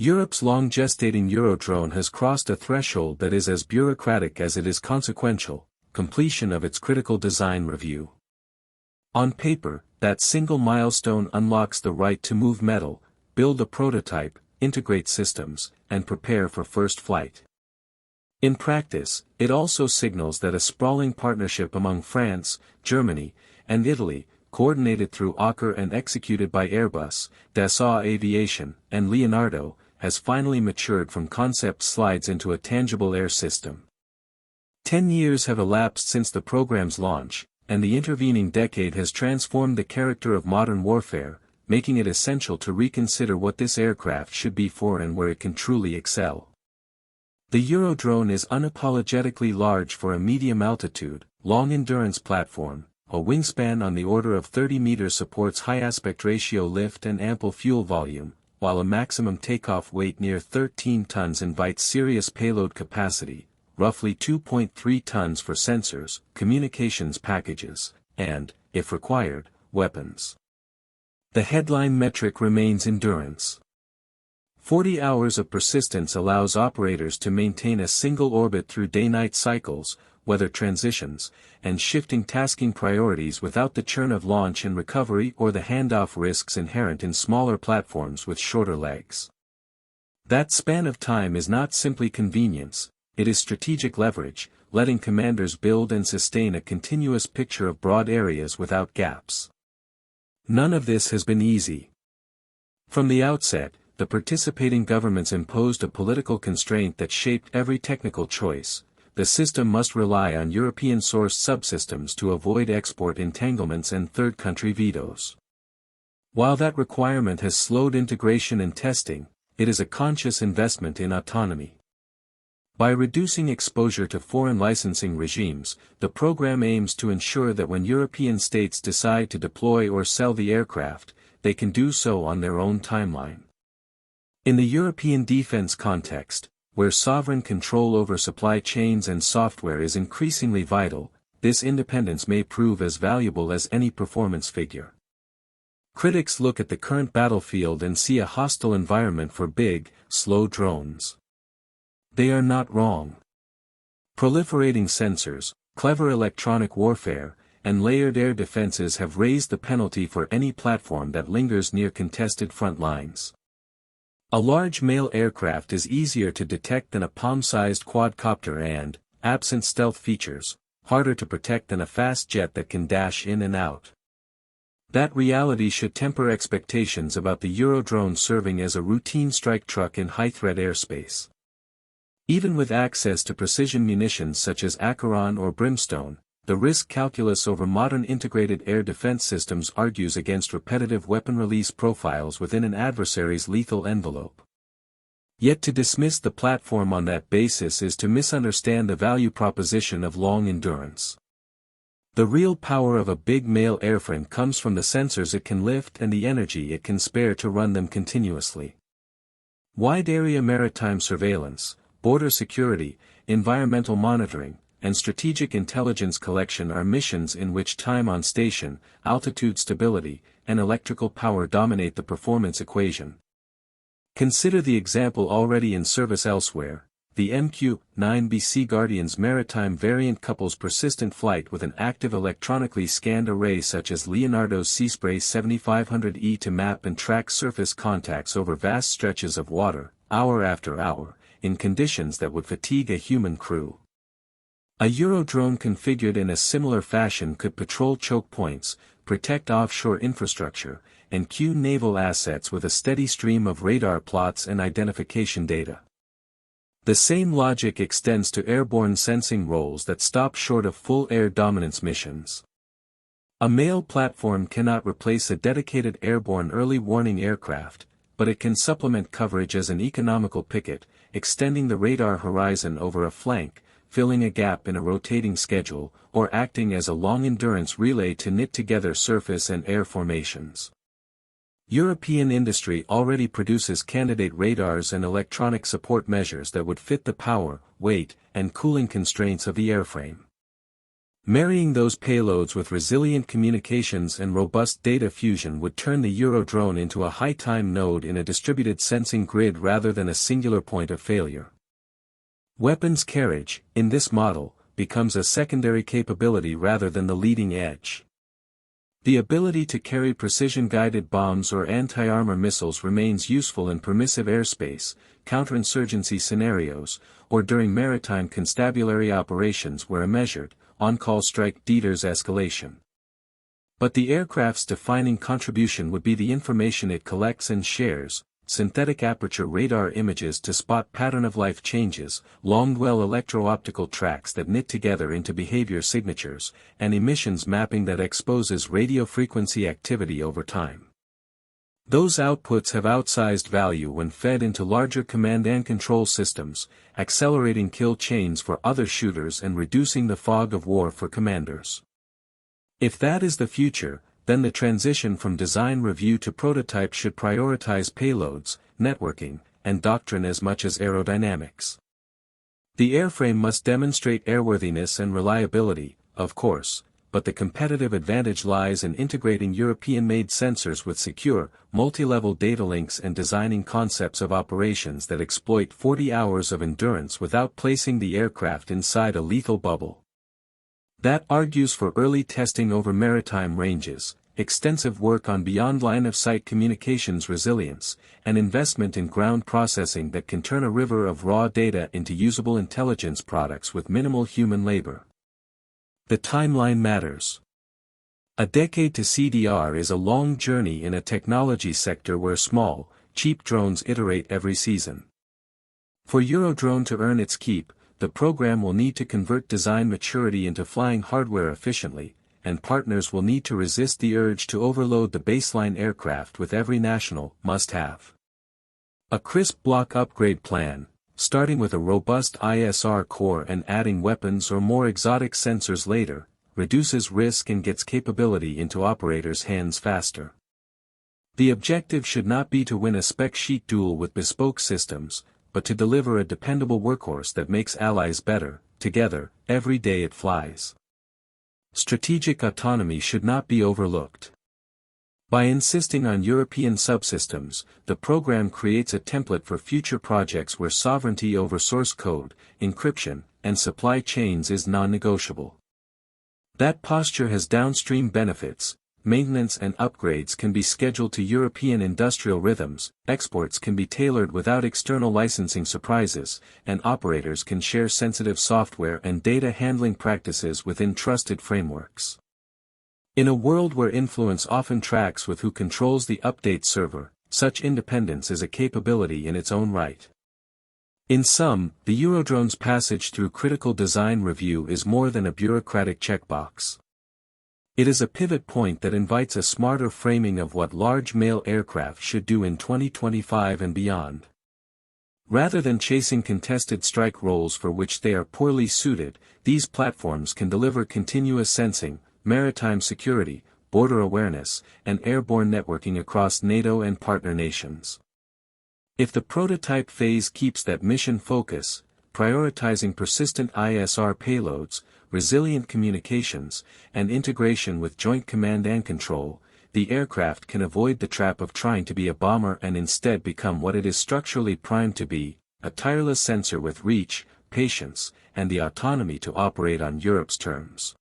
Europe's long-gestating Eurodrone has crossed a threshold that is as bureaucratic as it is consequential: completion of its critical design review. On paper, that single milestone unlocks the right to move metal, build a prototype, integrate systems, and prepare for first flight. In practice, it also signals that a sprawling partnership among France, Germany, and Italy, coordinated through OCCAR and executed by Airbus, Dassault Aviation, and Leonardo, has finally matured from concept slides into a tangible air system. 10 years have elapsed since the program's launch, and the intervening decade has transformed the character of modern warfare, making it essential to reconsider what this aircraft should be for and where it can truly excel. The Eurodrone is unapologetically large for a medium-altitude, long-endurance platform. A wingspan on the order of 30 meters supports high aspect ratio lift and ample fuel volume, while a maximum takeoff weight near 13 tons invites serious payload capacity, roughly 2.3 tons for sensors, communications packages, and, if required, weapons. The headline metric remains endurance. 40 hours of persistence allows operators to maintain a single orbit through day-night cycles, weather transitions, and shifting tasking priorities without the churn of launch and recovery or the handoff risks inherent in smaller platforms with shorter legs. That span of time is not simply convenience, it is strategic leverage, letting commanders build and sustain a continuous picture of broad areas without gaps. None of this has been easy. From the outset, the participating governments imposed a political constraint that shaped every technical choice. The system must rely on European-sourced subsystems to avoid export entanglements and third-country vetoes. While that requirement has slowed integration and testing, it is a conscious investment in autonomy. By reducing exposure to foreign licensing regimes, the program aims to ensure that when European states decide to deploy or sell the aircraft, they can do so on their own timeline. In the European defense context, where sovereign control over supply chains and software is increasingly vital, this independence may prove as valuable as any performance figure. Critics look at the current battlefield and see a hostile environment for big, slow drones. They are not wrong. Proliferating sensors, clever electronic warfare, and layered air defenses have raised the penalty for any platform that lingers near contested front lines. A large male aircraft is easier to detect than a palm-sized quadcopter and, absent stealth features, harder to protect than a fast jet that can dash in and out. That reality should temper expectations about the Eurodrone serving as a routine strike truck in high-threat airspace. Even with access to precision munitions such as Akeron or Brimstone, the risk calculus over modern integrated air defense systems argues against repetitive weapon release profiles within an adversary's lethal envelope. Yet to dismiss the platform on that basis is to misunderstand the value proposition of long endurance. The real power of a big male airframe comes from the sensors it can lift and the energy it can spare to run them continuously. Wide-area maritime surveillance, border security, environmental monitoring, and strategic intelligence collection are missions in which time on station, altitude stability, and electrical power dominate the performance equation. Consider the example already in service elsewhere. The MQ-9B Sea Guardian's maritime variant couples persistent flight with an active electronically scanned array such as Leonardo's Seaspray 7500E to map and track surface contacts over vast stretches of water, hour after hour, in conditions that would fatigue a human crew. A Eurodrone configured in a similar fashion could patrol choke points, protect offshore infrastructure, and queue naval assets with a steady stream of radar plots and identification data. The same logic extends to airborne sensing roles that stop short of full air dominance missions. A male platform cannot replace a dedicated airborne early warning aircraft, but it can supplement coverage as an economical picket, extending the radar horizon over a flank, filling a gap in a rotating schedule, or acting as a long-endurance relay to knit together surface and air formations. European industry already produces candidate radars and electronic support measures that would fit the power, weight, and cooling constraints of the airframe. Marrying those payloads with resilient communications and robust data fusion would turn the Eurodrone into a high-time node in a distributed sensing grid rather than a singular point of failure. Weapons carriage, in this model, becomes a secondary capability rather than the leading edge. The ability to carry precision-guided bombs or anti-armor missiles remains useful in permissive airspace, counterinsurgency scenarios, or during maritime constabulary operations where a measured, on-call strike deters escalation. But the aircraft's defining contribution would be the information it collects and shares: synthetic aperture radar images to spot pattern-of-life changes, long-dwell electro-optical tracks that knit together into behavior signatures, and emissions mapping that exposes radio frequency activity over time. Those outputs have outsized value when fed into larger command and control systems, accelerating kill chains for other shooters and reducing the fog of war for commanders. If that is the future, then the transition from design review to prototype should prioritize payloads, networking, and doctrine as much as aerodynamics. The airframe must demonstrate airworthiness and reliability, of course, but the competitive advantage lies in integrating European-made sensors with secure, multi-level data links and designing concepts of operations that exploit 40 hours of endurance without placing the aircraft inside a lethal bubble. That argues for early testing over maritime ranges, extensive work on beyond line-of-sight communications resilience, and investment in ground processing that can turn a river of raw data into usable intelligence products with minimal human labor. The timeline matters. A decade to CDR is a long journey in a technology sector where small, cheap drones iterate every season. For Eurodrone to earn its keep, the program will need to convert design maturity into flying hardware efficiently, and partners will need to resist the urge to overload the baseline aircraft with every national must-have. A crisp block upgrade plan, starting with a robust ISR core and adding weapons or more exotic sensors later, reduces risk and gets capability into operators' hands faster. The objective should not be to win a spec sheet duel with bespoke systems, but to deliver a dependable workhorse that makes allies better, together, every day it flies. Strategic autonomy should not be overlooked. By insisting on European subsystems, the program creates a template for future projects where sovereignty over source code, encryption, and supply chains is non-negotiable. That posture has downstream benefits. Maintenance and upgrades can be scheduled to European industrial rhythms, exports can be tailored without external licensing surprises, and operators can share sensitive software and data handling practices within trusted frameworks. In a world where influence often tracks with who controls the update server, such independence is a capability in its own right. In sum, the Eurodrone's passage through critical design review is more than a bureaucratic checkbox. It is a pivot point that invites a smarter framing of what large mail aircraft should do in 2025 and beyond. Rather than chasing contested strike roles for which they are poorly suited, these platforms can deliver continuous sensing, maritime security, border awareness, and airborne networking across NATO and partner nations. If the prototype phase keeps that mission focus, prioritizing persistent ISR payloads, resilient communications, and integration with joint command and control, the aircraft can avoid the trap of trying to be a bomber and instead become what it is structurally primed to be, a tireless sensor with reach, patience, and the autonomy to operate on Europe's terms.